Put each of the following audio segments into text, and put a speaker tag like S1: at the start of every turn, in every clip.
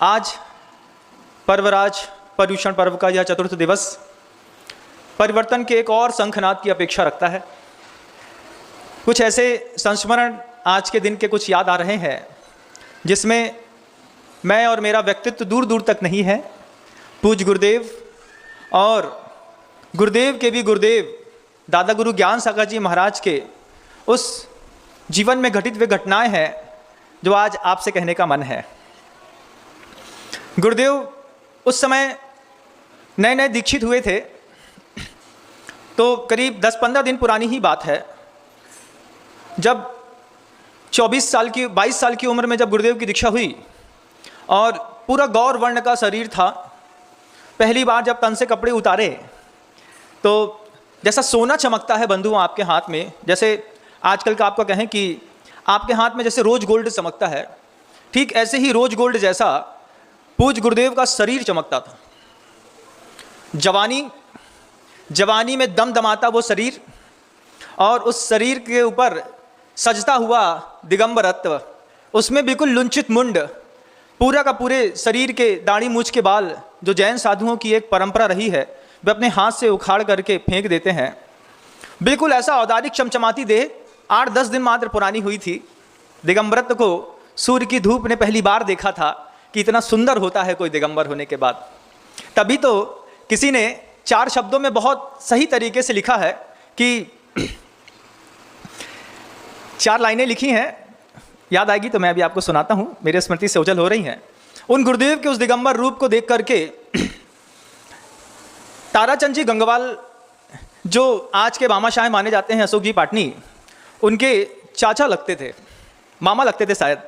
S1: आज पर्वराज पर्युषण पर्व का यह चतुर्थ दिवस परिवर्तन के एक और शंखनाद की अपेक्षा रखता है। कुछ ऐसे संस्मरण आज के दिन के कुछ याद आ रहे हैं जिसमें मैं और मेरा व्यक्तित्व दूर दूर तक नहीं है। पूज्य गुरुदेव और गुरुदेव के भी गुरुदेव दादा गुरु ज्ञान सागर जी महाराज के उस जीवन में घटित हुए घटनाएं हैं जो आज आपसे कहने का मन है। गुरुदेव उस समय नए नए दीक्षित हुए थे, तो करीब 10-15 दिन पुरानी ही बात है, जब 22 साल की उम्र में जब गुरुदेव की दीक्षा हुई और पूरा गौर वर्ण का शरीर था। पहली बार जब तन से कपड़े उतारे तो जैसा सोना चमकता है बंधुओं आपके हाथ में, जैसे आजकल का आपको कहें कि आपके हाथ में जैसे रोज गोल्ड चमकता है, ठीक ऐसे ही रोज गोल्ड जैसा पूज्य गुरुदेव का शरीर चमकता था। जवानी में दमदमाता वो शरीर, और उस शरीर के ऊपर सजता हुआ दिगंबरत्व, उसमें बिल्कुल लुंचित मुंड, पूरा का पूरे शरीर के दाढ़ी मूछ के बाल जो जैन साधुओं की एक परंपरा रही है वे अपने हाथ से उखाड़ करके फेंक देते हैं। बिल्कुल ऐसा औदारिक चमचमाती देह 8-10 दिन मात्र पुरानी हुई थी। दिगंबरत्व को सूर्य की धूप ने पहली बार देखा था कि इतना सुंदर होता है कोई दिगंबर होने के बाद। तभी तो किसी ने 4 शब्दों में बहुत सही तरीके से लिखा है कि 4 लाइनें लिखी हैं, याद आएगी तो मैं अभी आपको सुनाता हूँ, मेरे स्मृति से ओझल हो रही हैं। उन गुरुदेव के उस दिगंबर रूप को देख करके ताराचंद जी गंगवाल, जो आज के मामाशाह माने जाते हैं, अशोक जी पाटनी, उनके चाचा लगते थे, मामा लगते थे शायद।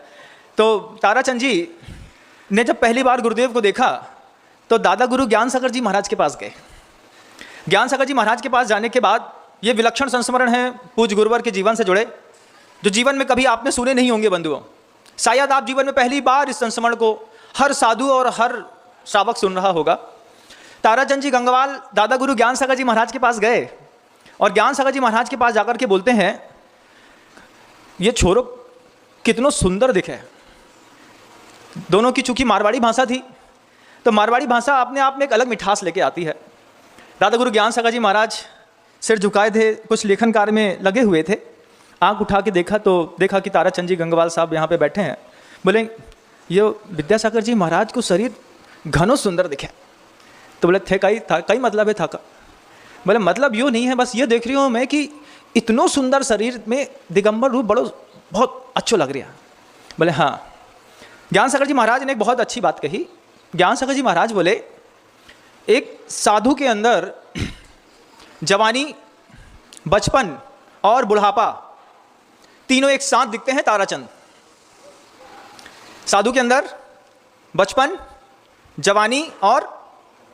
S1: तो ताराचंद जी ने जब पहली बार गुरुदेव को देखा तो दादा गुरु ज्ञान सागर जी महाराज के पास गए। ज्ञान सागर जी महाराज के पास जाने के बाद ये विलक्षण संस्मरण हैं पूज्य गुरुवर के जीवन से जुड़े, जो जीवन में कभी आपने सुने नहीं होंगे बंधुओं। शायद आप जीवन में पहली बार इस संस्मरण को हर साधु और हर श्रावक सुन रहा होगा। ताराचंद जी गंगवाल दादा गुरु ज्ञान सागर जी महाराज के पास गए और ज्ञान सागर जी महाराज के पास जाकर के बोलते हैं, ये छोरो कितनो सुंदर दिखे। दोनों की चूंकि मारवाड़ी भाषा थी, तो मारवाड़ी भाषा अपने आप में एक अलग मिठास लेके आती है। दादा गुरु ज्ञान सागर जी महाराज सिर झुकाए थे, कुछ लेखन कार्य में लगे हुए थे। आंख उठा के देखा तो देखा कि ताराचंद जी गंगवाल साहब यहाँ पे बैठे हैं। बोले, ये विद्यासागर जी महाराज को शरीर घनो सुंदर दिखे। तो बोले, थे कई मतलब है था का? बोले, मतलब यूँ नहीं है, बस ये देख रही हूँ मैं कि इतनो सुंदर शरीर में दिगंबर रूप बहुत अच्छो लग रहा है। बोले, हाँ। ज्ञान सागर जी महाराज ने एक बहुत अच्छी बात कही। ज्ञान सागर जी महाराज बोले, एक साधु के अंदर जवानी, बचपन और बुढ़ापा तीनों एक साथ दिखते हैं। ताराचंद, साधु के अंदर बचपन, जवानी और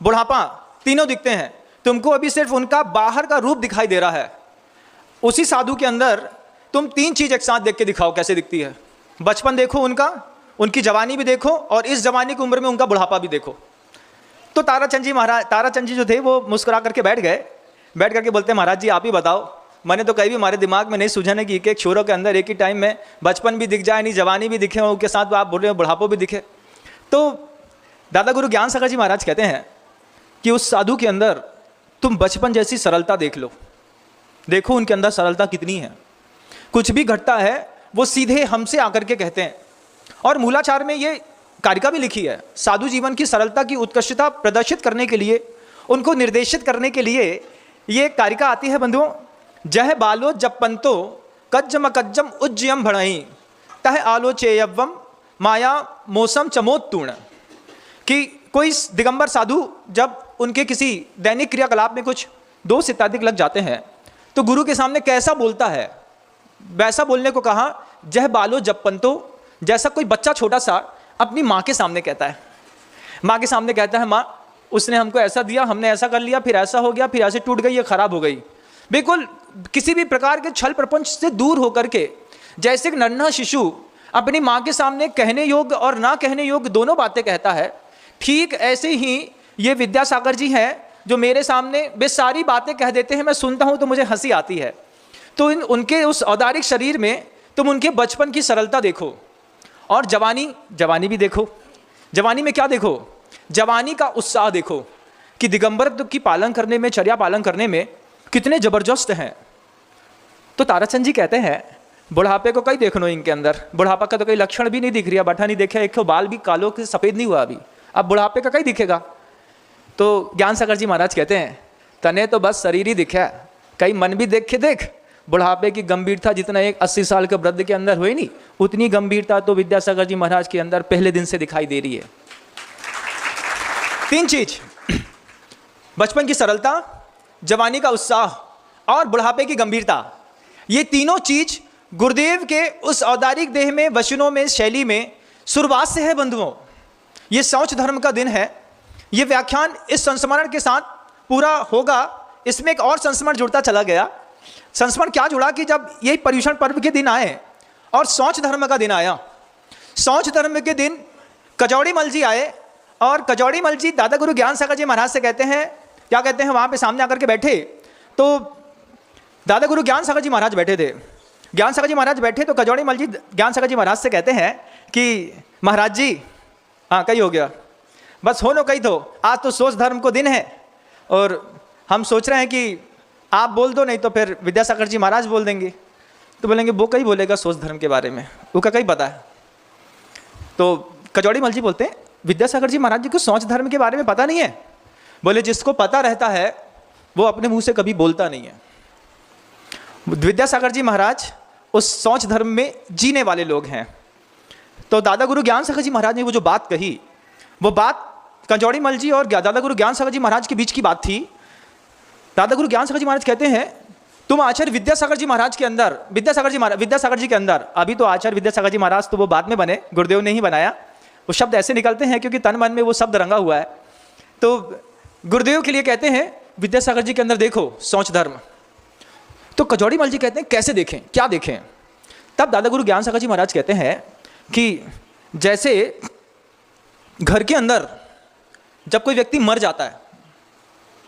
S1: बुढ़ापा तीनों दिखते हैं। तुमको अभी सिर्फ उनका बाहर का रूप दिखाई दे रहा है। उसी साधु के अंदर तुम 3 चीज एक साथ देख के दिखाओ कैसे दिखती है। बचपन देखो उनका, उनकी जवानी भी देखो, और इस जवानी की उम्र में उनका बुढ़ापा भी देखो। तो ताराचंद जी जो थे वो मुस्कुरा करके बैठ करके बोलते हैं, महाराज जी आप ही बताओ, मैंने तो कहीं भी हमारे दिमाग में नहीं सूझा कि एक छोरों के अंदर एक ही टाइम में बचपन भी दिख जाए, नहीं जवानी भी दिखे, उसके साथ आप बोल रहे हो बुढ़ापा भी दिखे। तो दादा गुरु ज्ञान सागर जी महाराज कहते हैं कि उस साधु के अंदर तुम बचपन जैसी सरलता देख लो, देखो उनके अंदर सरलता कितनी है। कुछ भी घटता है वो सीधे हमसे आकर के कहते हैं। और मूलाचार में ये कारिका भी लिखी है, साधु जीवन की सरलता की उत्कृष्टता प्रदर्शित करने के लिए, उनको निर्देशित करने के लिए ये कारिका आती है बंधुओं। जह बालो जपंतो कज्जम कज्जम उज्जयम भणई तह आलोचेयवम माया मौसम चमोत्तूर्ण। कि कोई दिगंबर साधु जब उनके किसी दैनिक क्रियाकलाप में कुछ दोष इत्यादि लग जाते हैं तो गुरु के सामने कैसा बोलता है, वैसा बोलने को कहा। जह बालो जपंतो, जैसा कोई बच्चा छोटा सा अपनी माँ के सामने कहता है। माँ के सामने कहता है, माँ उसने हमको ऐसा दिया, हमने ऐसा कर लिया, फिर ऐसा हो गया, फिर ऐसे टूट गई, ये खराब हो गई। बिल्कुल किसी भी प्रकार के छल प्रपंच से दूर होकर के, जैसे एक नन्हा शिशु अपनी माँ के सामने कहने योग्य और ना कहने योग्य दोनों बातें कहता है, ठीक ऐसे ही ये विद्यासागर जी हैं जो मेरे सामने वे सारी बातें कह देते हैं। मैं सुनता हूँ तो मुझे हंसी आती है। तो उनके उस औदारिक शरीर में तुम उनके बचपन की सरलता देखो और जवानी भी देखो। जवानी में क्या देखो, जवानी का उत्साह देखो कि दिगंबर की पालन करने में, चर्या पालन करने में कितने जबरदस्त हैं। तो ताराचंद जी कहते हैं बुढ़ापे को कई देखनो इनके अंदर, बुढ़ापा का तो कोई लक्षण भी नहीं दिख रहा, बठा नहीं देखा, एक तो बाल भी कालों के सफ़ेद नहीं हुआ अभी, अब बुढ़ापे का कई दिखेगा। तो ज्ञान सागर जी महाराज कहते हैं तने तो बस शरीर ही दिखा, कई मन भी देख के देख, बुढ़ापे की गंभीरता जितना एक 80 साल के वृद्ध के अंदर हुई नहीं, उतनी गंभीरता तो विद्यासागर जी महाराज के अंदर पहले दिन से दिखाई दे रही है। 3 चीज, बचपन की सरलता, जवानी का उत्साह और बुढ़ापे की गंभीरता, ये तीनों चीज गुरुदेव के उस औदारिक देह में, वचनों में, शैली में शुरुआत से है बंधुओं। ये शौच धर्म का दिन है। ये व्याख्यान इस संस्मरण के साथ पूरा होगा। इसमें एक और संस्मरण जुड़ता चला गया। संस्मरण क्या जुड़ा कि जब यही पर्युषण पर्व के दिन आए और शौच धर्म का दिन आया, शौच धर्म के दिन कजौड़ी मल जी आए और कजौड़ी मल जी दादा गुरु ज्ञान सागर जी महाराज से कहते हैं, क्या कहते हैं, वहाँ पे सामने आकर के बैठे तो दादा गुरु ज्ञान सागर जी महाराज बैठे थे। ज्ञान सागर जी महाराज बैठे तो कजौड़ी मल जी ज्ञान सागर जी महाराज से कहते हैं कि महाराज जी, हाँ कही हो गया, बस हो नो कही तो, आज तो शौच धर्म को दिन है और हम सोच रहे हैं कि आप बोल दो, नहीं तो फिर विद्यासागर जी महाराज बोल देंगे। तो बोलेंगे वो कहीं बोलेगा शौच धर्म के बारे में, वो का कहीं पता है। तो कजौड़ी मल जी बोलते हैं विद्यासागर जी महाराज जी को शौच धर्म के बारे में पता नहीं है। बोले जिसको पता रहता है वो अपने मुंह से कभी बोलता नहीं है। विद्यासागर जी महाराज उस शौच धर्म में जीने वाले लोग हैं। तो दादा गुरु ज्ञान सागर जी महाराज ने वो जो बात कही, वो बात कजौड़ी मल जी और दादा गुरु ज्ञान सागर जी महाराज के बीच की बात थी। दादा गुरु ज्ञान सागर जी महाराज कहते हैं तुम आचार्य विद्यासागर जी महाराज के अंदर, विद्यासागर जी के अंदर, अभी तो आचार्य विद्यासागर जी महाराज तो वो बाद में बने, गुरुदेव ने ही बनाया। वो शब्द ऐसे निकलते हैं क्योंकि तन मन में वो शब्द रंगा हुआ है। तो गुरुदेव के लिए कहते हैं विद्यासागर जी के अंदर देखो शौच धर्म। तो कजौड़ी मल जी कहते हैं कैसे देखें, क्या देखें। तब दादा गुरु ज्ञान सागर जी महाराज कहते हैं कि जैसे घर के अंदर जब कोई व्यक्ति मर जाता है,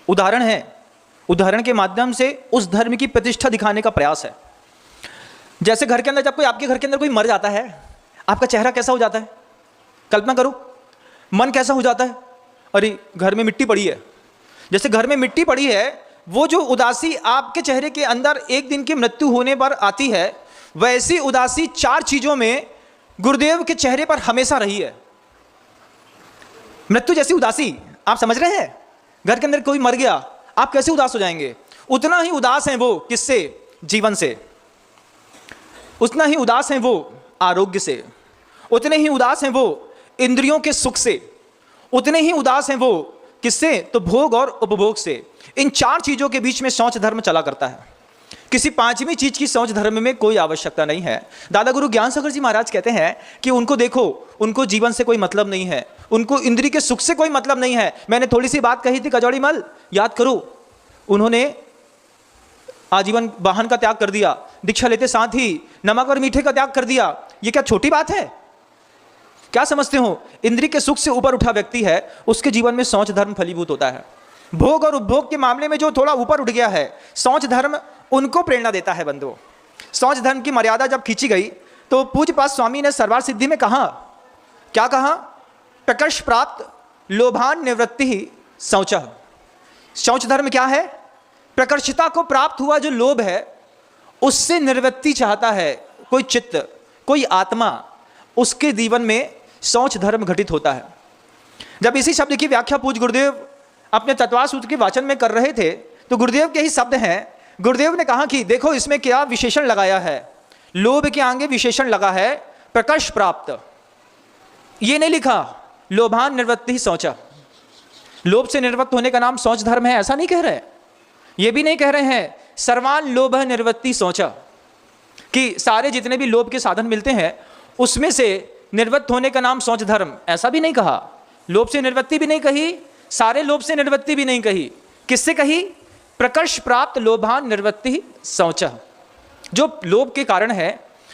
S1: उदाहरण है, उदाहरण के माध्यम से उस धर्म की प्रतिष्ठा दिखाने का प्रयास है। जैसे घर के अंदर जब कोई, आपके घर के अंदर कोई मर जाता है, आपका चेहरा कैसा हो जाता है, कल्पना करो, मन कैसा हो जाता है, अरे घर में मिट्टी पड़ी है। जैसे घर में मिट्टी पड़ी है, वो जो उदासी आपके चेहरे के अंदर एक दिन की मृत्यु होने पर आती है, वैसी उदासी 4 चीजों में गुरुदेव के चेहरे पर हमेशा रही है। मृत्यु जैसी उदासी, आप समझ रहे हैं, घर के अंदर कोई मर गया, आप कैसे उदास हो जाएंगे, उतना ही उदास हैं वो किससे, जीवन से, उतना ही उदास हैं वो आरोग्य से, उतने ही उदास हैं वो इंद्रियों के सुख से, उतने ही उदास हैं वो किससे, तो भोग और उपभोग से। इन 4 चीजों के बीच में शौच धर्म चला करता है। किसी 5वीं चीज की शौच धर्म में कोई आवश्यकता नहीं है। दादा गुरु ज्ञान सागर जी महाराज कहते हैं कि उनको देखो, उनको जीवन से कोई मतलब नहीं है, उनको इंद्रिय के सुख से कोई मतलब नहीं है। मैंने थोड़ी सी बात कही थी कजौड़ी मल, याद करो, उन्होंने आजीवन वाहन का त्याग कर दिया, दीक्षा लेते साथ ही नमक और मीठे का त्याग कर दिया। ये क्या छोटी बात है, क्या समझते हो? इंद्रिय के सुख से ऊपर उठा व्यक्ति है, उसके जीवन में शौच धर्म फलीभूत होता है। भोग और उपभोग के मामले में जो थोड़ा ऊपर उठ गया है, शौच धर्म उनको प्रेरणा देता है। बंधुओं, शौच धर्म की मर्यादा जब खींची गई तो पूज्यपाद स्वामी ने सरवार सिद्धि में कहा, क्या कहा, प्रकर्ष प्राप्त लोभान निवृत्ति ही शौचः। शौच धर्म क्या है? प्रकर्षता को प्राप्त हुआ जो लोभ है उससे निवृत्ति चाहता है कोई चित्त, कोई आत्मा, उसके जीवन में शौच धर्म घटित होता है। जब इसी शब्द की व्याख्या पूज्य गुरुदेव अपने तत्वार सूत्र के वाचन में कर रहे थे तो गुरुदेव के ही शब्द हैं। गुरुदेव ने कहा कि देखो इसमें क्या विशेषण लगाया है, लोभ के आगे विशेषण लगा है प्रकर्ष प्राप्त। ये नहीं लिखा लोभान निवृत्ति ही शौचा, लोभ से निवृत्त होने का नाम शौच धर्म है, ऐसा नहीं कह रहे। ये भी नहीं कह रहे हैं सर्वान लोभ निवृत्ति शौचा, कि सारे जितने भी लोभ के साधन मिलते हैं उसमें से निवृत्त होने का नाम शौच धर्म, ऐसा भी नहीं कहा। लोभ से निवृत्ति भी नहीं कही, सारे लोभ से निवृत्ति भी नहीं कही। किससे कही? प्रकर्ष प्राप्त लोभान निवृत्ति शौचा। जो लोभ के कारण है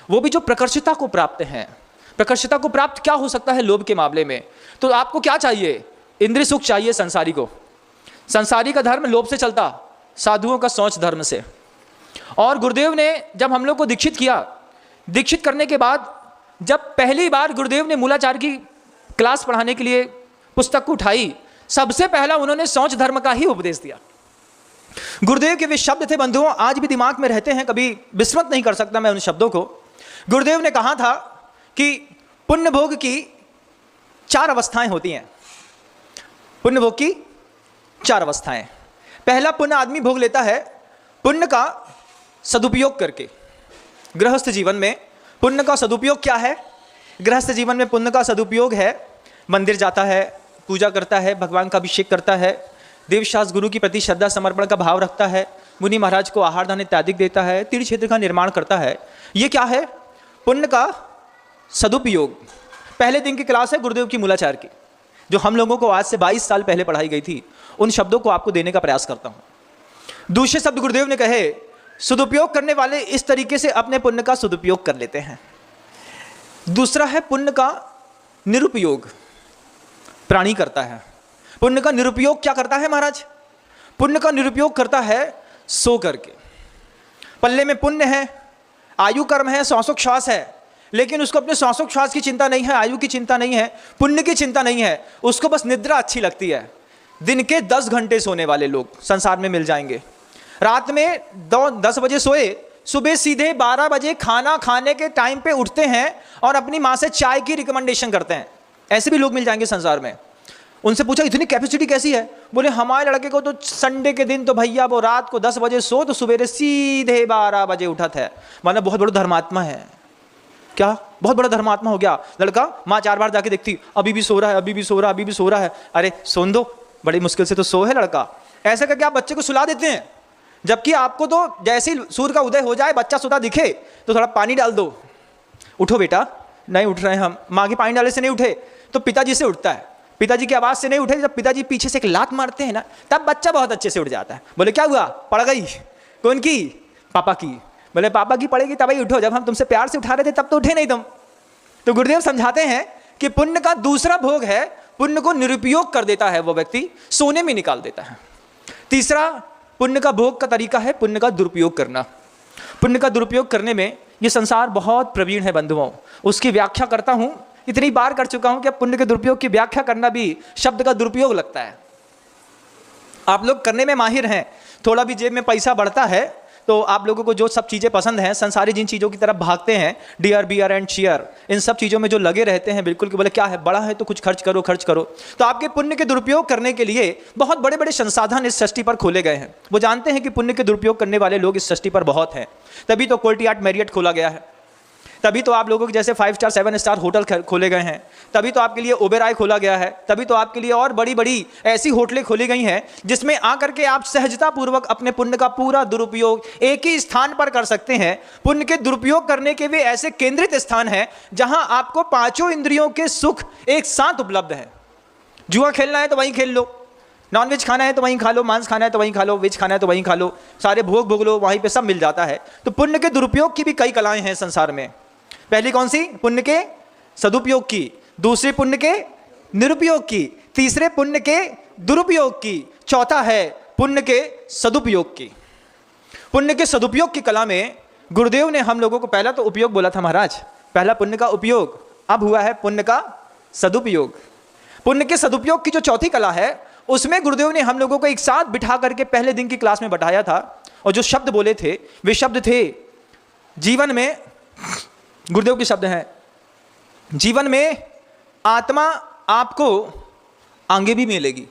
S1: वो भी जो प्रकर्षता को प्राप्त है। प्रकर्षता को प्राप्त क्या हो सकता है लोभ के मामले में? तो आपको क्या चाहिए? इंद्रिय सुख चाहिए संसारी को। संसारी का धर्म लोभ से चलता, साधुओं का शौच धर्म से। और गुरुदेव ने जब हम लोग को दीक्षित किया, दीक्षित करने के बाद जब पहली बार गुरुदेव ने मूलाचार की क्लास पढ़ाने के लिए पुस्तक को उठाई, सबसे पहला उन्होंने शौच धर्म का ही उपदेश दिया। गुरुदेव के वे शब्द थे बंधुओं, आज भी दिमाग में रहते हैं, कभी विस्मृत नहीं कर सकता मैं उन शब्दों को। गुरुदेव ने कहा था कि पुण्य भोग की 4 अवस्थाएं होती हैं। पुण्य भोग की 4 अवस्थाएं। पहला पुण्य आदमी भोग लेता है पुण्य का सदुपयोग करके। गृहस्थ जीवन में पुण्य का सदुपयोग क्या है? गृहस्थ जीवन में पुण्य का सदुपयोग है, मंदिर जाता है, पूजा करता है, भगवान का अभिषेक करता है, देवशास्त्र गुरु की प्रति श्रद्धा समर्पण का भाव रखता है, मुनि महाराज को आहार दान इत्यादि देता है, तीर्थ क्षेत्र का निर्माण करता है। ये क्या है? पुण्य का सदुपयोग। पहले दिन की क्लास है गुरुदेव की मूलाचार की, जो हम लोगों को आज से 22 साल पहले पढ़ाई गई थी, उन शब्दों को आपको देने का प्रयास करता हूँ। दूसरे शब्द गुरुदेव ने कहे, सदुपयोग करने वाले इस तरीके से अपने पुण्य का सदुपयोग कर लेते हैं। दूसरा है पुण्य का निरुपयोग, प्राणी करता है। पुण्य का निरुपयोग क्या करता है महाराज? पुण्य का निरुपयोग करता है सो करके। पल्ले में पुण्य है, आयु कर्म है, श्वासोच्छ्वास है, लेकिन उसको अपने श्वासोच्छ्वास की चिंता नहीं है, आयु की चिंता नहीं है, पुण्य की चिंता नहीं है, उसको बस निद्रा अच्छी लगती है। दिन के 10 घंटे सोने वाले लोग संसार में मिल जाएंगे। रात में 10 बजे सोए, सुबह सीधे 12 बजे खाना खाने के टाइम पे उठते हैं और अपनी माँ से चाय की रिकमेंडेशन करते हैं। ऐसे भी लोग मिल जाएंगे संसार में। उनसे पूछा इतनी कैपेसिटी कैसी है? बोले हमारे लड़के को तो संडे के दिन तो भैया वो रात को 10 बजे सो तो सवेरे सीधे 12 बजे उठा था। माना बहुत बड़ा धर्मात्मा है। क्या? बहुत बड़ा धर्मात्मा हो गया लड़का। माँ 4 बार जाके देखती, अभी भी सो रहा है, अभी भी सो रहा है, अभी भी सो रहा है। अरे सोन दो, बड़ी मुश्किल से तो सो है लड़का। ऐसे करके आप बच्चे को सुला देते हैं, जबकि आपको तो जैसे ही सूर्य का उदय हो जाए, बच्चा सोता दिखे तो थोड़ा पानी डाल दो, उठो बेटा। नहीं उठ रहे हम। माँ के पानी डालने से नहीं उठे तो पिताजी से उठता है, पिताजी की आवाज़ से नहीं उठे, जब पिताजी पीछे से एक लात मारते हैं ना, तब बच्चा बहुत अच्छे से उठ जाता है। बोले क्या हुआ? पड़ गई। कौन की? पापा की। बोले पापा की पड़ेगी तभी उठो, जब हम तुमसे प्यार से उठा रहे थे तब तो उठे नहीं तुम। तो गुरुदेव समझाते हैं कि पुण्य का दूसरा भोग है, पुण्य को निरुपयोग कर देता है वो व्यक्ति, सोने में निकाल देता है। तीसरा पुण्य का भोग का तरीका है पुण्य का दुरुपयोग करना। पुण्य का दुरुपयोग करने में ये संसार बहुत प्रवीण है बंधुओं। उसकी व्याख्या करता हूँ, इतनी बार कर चुका हूँ कि अब पुण्य के दुरुपयोग की व्याख्या करना भी शब्द का दुरुपयोग लगता है। आप लोग करने में माहिर हैं। थोड़ा भी जेब में पैसा बढ़ता है तो आप लोगों को जो सब चीज़ें पसंद हैं, संसारी जिन चीज़ों की तरफ भागते हैं, डियर बियर एंड चीयर, इन सब चीज़ों में जो लगे रहते हैं बिल्कुल कि बोले क्या है, बड़ा है तो कुछ खर्च करो खर्च करो। तो आपके पुण्य के दुरुपयोग करने के लिए बहुत बड़े बड़े संसाधन इस सृष्टि पर खोले गए हैं। वो जानते हैं कि पुण्य के दुरुपयोग करने वाले लोग इस सृष्टि पर बहुत हैं, तभी तो कोर्टियार्ट मैरियट खोला गया है, तभी तो आप लोगों के जैसे 5 स्टार 7 स्टार होटल खोले गए हैं, तभी तो आपके लिए ओबेरॉय खोला गया है, तभी तो आपके लिए और बड़ी बड़ी ऐसी होटलें खोली गई हैं जिसमें आकर के आप सहजतापूर्वक अपने पुण्य का पूरा दुरुपयोग एक ही स्थान पर कर सकते हैं। पुण्य के दुरुपयोग करने के वे ऐसे केंद्रित स्थान हैं जहां आपको 5 इंद्रियों के सुख एक साथ उपलब्ध है। जुआ खेलना है तो वहीं खेल लो, नॉनवेज खाना है तो वहीं खा लो, मांस खाना है तो वहीं खा लो, वेज खाना है तो वहीं खा लो, सारे भोग भोग लो, वहीं पे सब मिल जाता है। तो पुण्य के दुरुपयोग की भी कई कलाएं हैं संसार में। पहली कौन सी? पुण्य के सदुपयोग की। दूसरे पुण्य के निरुपयोग की। तीसरे पुण्य के दुरुपयोग की। चौथा है पुण्य के सदुपयोग की। पुण्य के सदुपयोग की कला में गुरुदेव ने हम लोगों को, पहला तो उपयोग बोला था महाराज, पहला पुण्य का उपयोग, अब हुआ है पुण्य का सदुपयोग। पुण्य के सदुपयोग की जो चौथी कला है उसमें गुरुदेव ने हम लोगों को एक साथ बिठा करके पहले दिन की क्लास में बताया था, और जो शब्द बोले थे वे शब्द थे, जीवन में, गुरुदेव के शब्द हैं, जीवन में आत्मा आपको आगे भी मिलेगी।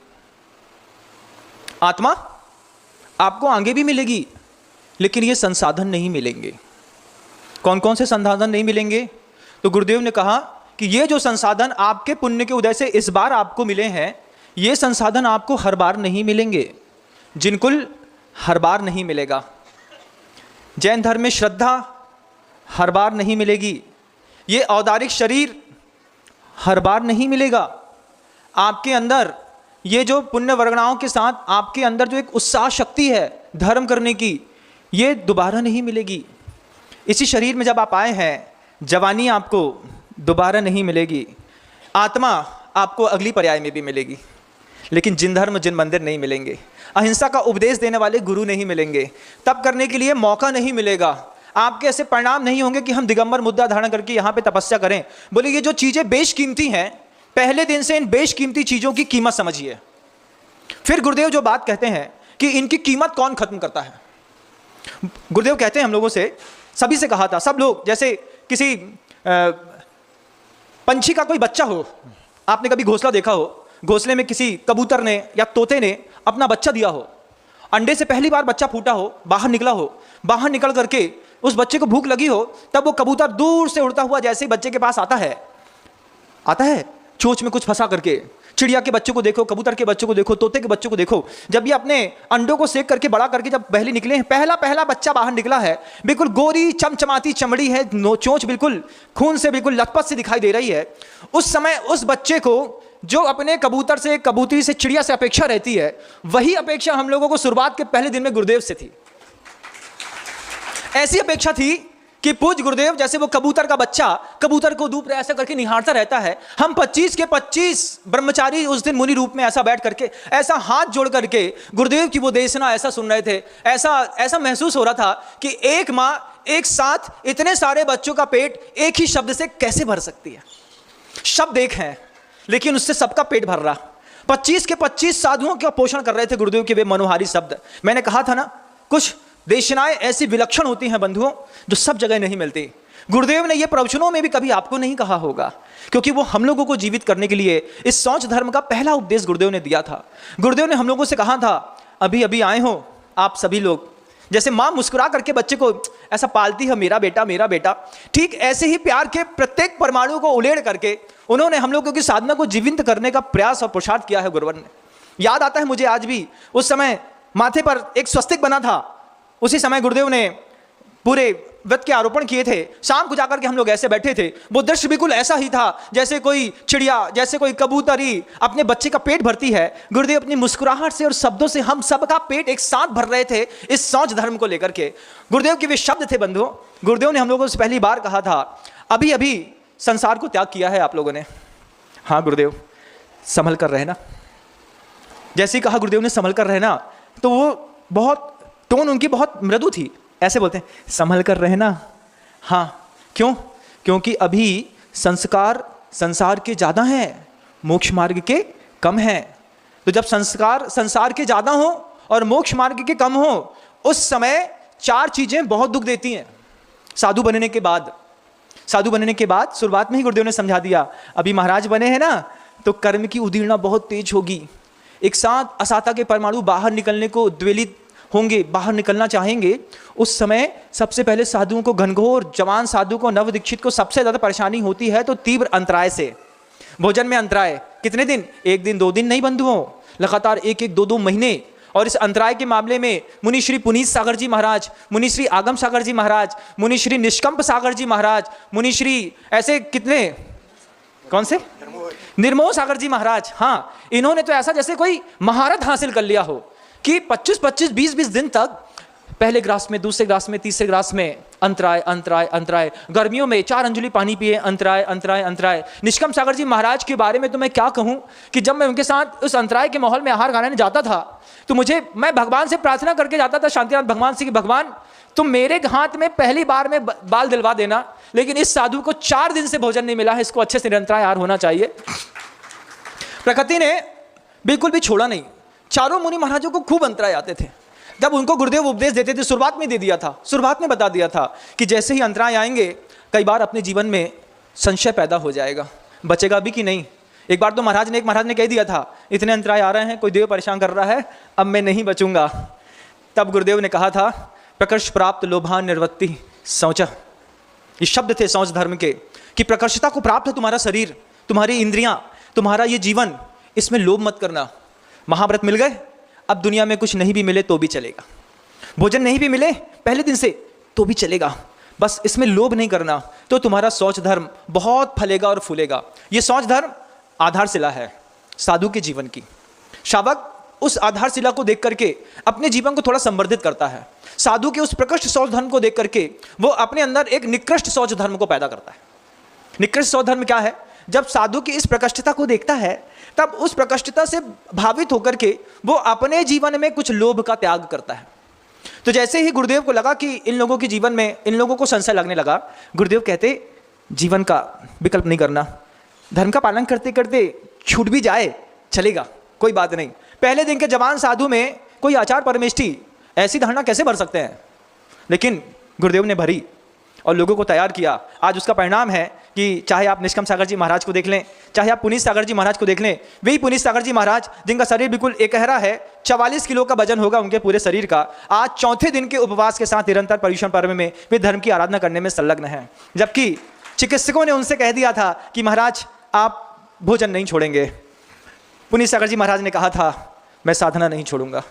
S1: आत्मा आपको आगे भी मिलेगी, लेकिन ये संसाधन नहीं मिलेंगे। कौन कौन से संसाधन नहीं मिलेंगे? तो गुरुदेव ने कहा कि ये जो संसाधन आपके पुण्य के उदय से इस बार आपको मिले हैं, ये संसाधन आपको हर बार नहीं मिलेंगे। जिनकुल हर बार नहीं मिलेगा। जैन धर्म में श्रद्धा हर बार नहीं मिलेगी। ये औदारिक शरीर हर बार नहीं मिलेगा। आपके अंदर ये जो पुण्य वर्गणाओं के साथ आपके अंदर जो एक उत्साह शक्ति है धर्म करने की, ये दोबारा नहीं मिलेगी। इसी शरीर में जब आप आए हैं, जवानी आपको दोबारा नहीं मिलेगी। आत्मा आपको अगली पर्याय में भी मिलेगी, लेकिन जिन धर्म जिन मंदिर नहीं मिलेंगे। अहिंसा का उपदेश देने वाले गुरु नहीं मिलेंगे। तप करने के लिए मौका नहीं मिलेगा। आपके ऐसे परिणाम नहीं होंगे कि हम दिगंबर मुद्दा धारण करके यहाँ पे तपस्या करें। बोले ये जो चीज़ें बेशकीमती हैं, पहले दिन से इन बेशकीमती चीज़ों की कीमत समझिए। फिर गुरुदेव जो बात कहते हैं कि इनकी कीमत कौन खत्म करता है। गुरुदेव कहते हैं हम लोगों से, सभी से कहा था, सब लोग, जैसे किसी पंछी का कोई बच्चा हो, आपने कभी घोंसला देखा हो, घोंसले में किसी कबूतर ने या तोते ने अपना बच्चा दिया हो, अंडे से पहली बार बच्चा फूटा हो, बाहर निकला हो, बाहर निकल करके उस बच्चे को भूख लगी हो, तब वो कबूतर दूर से उड़ता हुआ जैसे ही बच्चे के पास आता है चोंच में कुछ फंसा करके। चिड़िया के बच्चों को देखो, कबूतर के बच्चों को देखो, तोते के बच्चों को देखो, जब ये अपने अंडों को सेक करके बड़ा करके जब पहले निकले हैं, पहला बच्चा बाहर निकला है, बिल्कुल गोरी चमचमाती चमड़ी है, चोंच बिल्कुल खून से बिल्कुल लथपथ से दिखाई दे रही है। उस समय उस बच्चे को जो अपने कबूतर से, कबूतरी से, चिड़िया से अपेक्षा रहती है, वही अपेक्षा हम लोगों को शुरुआत के पहले दिन में गुरुदेव से थी। ऐसी अपेक्षा थी कि पूज्य गुरुदेव जैसे वो कबूतर का बच्चा कबूतर को धूप ऐसा करके निहारता रहता है, हम 25 के 25 ब्रह्मचारी उस दिन मुनि रूप में ऐसा बैठ करके, ऐसा हाथ जोड़ करके गुरुदेव की वो देशना ऐसा सुन रहे थे। ऐसा महसूस हो रहा था कि एक माँ एक साथ इतने सारे बच्चों का पेट एक ही शब्द से कैसे भर सकती है। शब्द एक है लेकिन उससे सबका पेट भर रहा। 25 के 25 साधुओं का पोषण कर रहे थे गुरुदेव के वे मनोहारी शब्द। मैंने कहा था ना, कुछ देशनाएं ऐसी विलक्षण होती हैं बंधुओं, जो सब जगह नहीं मिलती। गुरुदेव ने ये प्रवचनों में भी कभी आपको नहीं कहा होगा, क्योंकि वो हम लोगों को जीवित करने के लिए इस शौच धर्म का पहला उपदेश गुरुदेव ने दिया था। गुरुदेव ने हम लोगों से कहा था, अभी अभी आए हो आप सभी लोग, जैसे माँ मुस्कुरा करके बच्चे को ऐसा पालती है, मेरा बेटा मेरा बेटा, ठीक ऐसे ही प्यार के प्रत्येक परमाणु को उलेड़ करके उन्होंने हम लोगों की साधना को जीवित करने का प्रयास और पुरुषार्थ किया है गुरुवर ने। याद आता है मुझे आज भी, उस समय माथे पर एक स्वस्तिक बना था, उसी समय गुरुदेव ने पूरे व्रत के आरोपण किए थे। शाम को जाकर के हम लोग ऐसे बैठे थे, वो दृश्य बिल्कुल ऐसा ही था जैसे कोई चिड़िया, जैसे कोई कबूतरी अपने बच्चे का पेट भरती है। गुरुदेव अपनी मुस्कुराहट से और शब्दों से हम सबका पेट एक साथ भर रहे थे इस शौच धर्म को लेकर के। गुरुदेव के वे शब्द थे बंधुओं। गुरुदेव ने हम लोगों से पहली बार कहा था, अभी अभी संसार को त्याग किया है आप लोगों ने। हाँ गुरुदेव, संभल कर रहना। जैसे ही कहा गुरुदेव ने संभल कर रहना, तो वो बहुत टोन उनकी बहुत मृदु थी, ऐसे बोलते हैं, संभल कर रहना। हाँ, क्यों? क्योंकि अभी संस्कार संसार के ज़्यादा हैं, मोक्ष मार्ग के कम हैं। तो जब संस्कार संसार के ज़्यादा हो और मोक्ष मार्ग के कम हो, उस समय 4 चीज़ें बहुत दुख देती हैं। साधु बनने के बाद शुरुआत में ही गुरुदेव ने समझा दिया, अभी महाराज बने हैं ना, तो कर्म की उदीर्णा बहुत तेज होगी। एक साथ असाता के परमाणु बाहर निकलने को उद्वेलित होंगे, बाहर निकलना चाहेंगे। उस समय सबसे पहले साधुओं को, घनघोर जवान साधु को, नव दीक्षित को सबसे ज़्यादा परेशानी होती है तो तीव्र अंतराय से। भोजन में अंतराय कितने दिन? 1 दिन 2 दिन नहीं बंधुओं, लगातार 1-1 2-2 महीने। और इस अंतराय के मामले में मुनि श्री पुनीत सागर जी महाराज, मुनि श्री आगम सागर जी महाराज, मुनि श्री निष्कंप सागर जी महाराज, मुनि श्री ऐसे कितने, कौन से, निर्मोह सागर जी महाराज, हाँ, इन्होंने तो ऐसा जैसे कोई महारत हासिल कर लिया हो कि 25-25 20-20 दिन तक पहले ग्रास में, दूसरे ग्रास में, तीसरे ग्रास में अंतराय अंतराय अंतराय। गर्मियों में 4 अंजलि पानी पिए, अंतराय अंतराय अंतराय। निष्कम सागर जी महाराज के बारे में तो मैं क्या कहूँ कि जब मैं उनके साथ उस अंतराय के माहौल में आहार खाने जाता था, तो मैं भगवान से प्रार्थना करके जाता था, शांतिनाथ भगवान से, कि भगवान तुम मेरे हाथ में पहली बार में बाल दिलवा देना, लेकिन इस साधु को 4 दिन से भोजन नहीं मिला है, इसको अच्छे से निरंतराय आहार होना चाहिए। प्रकृति ने बिल्कुल भी छोड़ा नहीं। चारों मुनि महाराजों को खूब अंतराय आते थे। जब उनको गुरुदेव उपदेश देते थे, शुरुआत में दे दिया था, शुरुआत में बता दिया था कि जैसे ही अंतराय आएंगे, कई बार अपने जीवन में संशय पैदा हो जाएगा, बचेगा भी कि नहीं। एक बार तो एक महाराज ने कह दिया था, इतने अंतराय आ रहे हैं, कोई देव परेशान कर रहा है, अब मैं नहीं बचूंगा। तब गुरुदेव ने कहा था, प्रकर्ष प्राप्त लोभान निर्वत्ति शौच। ये शब्द थे शौच धर्म के, कि प्रकर्षता को प्राप्त है तुम्हारा शरीर, तुम्हारी इंद्रियां, तुम्हारा ये जीवन, इसमें लोभ मत करना। महाव्रत मिल गए, अब दुनिया में कुछ नहीं भी मिले तो भी चलेगा, भोजन नहीं भी मिले पहले दिन से तो भी चलेगा, बस इसमें लोभ नहीं करना, तो तुम्हारा शौच धर्म बहुत फलेगा और फूलेगा। ये शौच धर्म आधारशिला है साधु के जीवन की। शावक उस आधारशिला को देख करके अपने जीवन को थोड़ा संवर्धित करता है। साधु के उस प्रकृष्ट शौच धर्म को देख करके वो अपने अंदर एक निकृष्ट शौच धर्म को पैदा करता है। निकृष्ट शौच धर्म क्या है? जब साधु की इस प्रकृष्टता को देखता है, तब उस प्रकृष्टता से भावित होकर के वो अपने जीवन में कुछ लोभ का त्याग करता है। तो जैसे ही गुरुदेव को लगा कि इन लोगों के जीवन में, इन लोगों को संशय लगने लगा, गुरुदेव कहते, जीवन का विकल्प नहीं करना, धर्म का पालन करते करते छूट भी जाए चलेगा, कोई बात नहीं। पहले दिन के जवान साधु में कोई आचार परमेष्ठी ऐसी धारणा कैसे भर सकते हैं, लेकिन गुरुदेव ने भरी और लोगों को तैयार किया। आज उसका परिणाम है कि चाहे आप निष्कम सागर जी महाराज को देख लें, चाहे आप पुनीत सागर जी महाराज को देख लें, वही पुनीत सागर जी महाराज जिनका शरीर बिल्कुल एकहरा है, 44 किलो का वजन होगा उनके पूरे शरीर का, आज चौथे दिन के उपवास के साथ निरंतर पर्युषण पर्व में वे धर्म की आराधना करने में संलग्न हैं। जबकि चिकित्सकों ने उनसे कह दिया था कि महाराज आप भोजन नहीं छोड़ेंगे। पुनीत सागर जी महाराज ने कहा था मैं साधना नहीं छोड़ूंगा।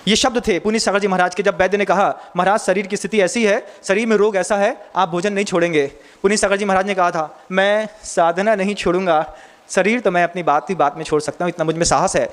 S1: ये शब्द थे पुनीत सागर जी महाराज के। जब वैद्य ने कहा महाराज शरीर की स्थिति ऐसी है, शरीर में रोग ऐसा है, आप भोजन नहीं छोड़ेंगे, पुनीत सागर जी महाराज ने कहा था मैं साधना नहीं छोड़ूंगा, शरीर तो मैं अपनी बात ही बात में छोड़ सकता हूँ, इतना मुझ में साहस है।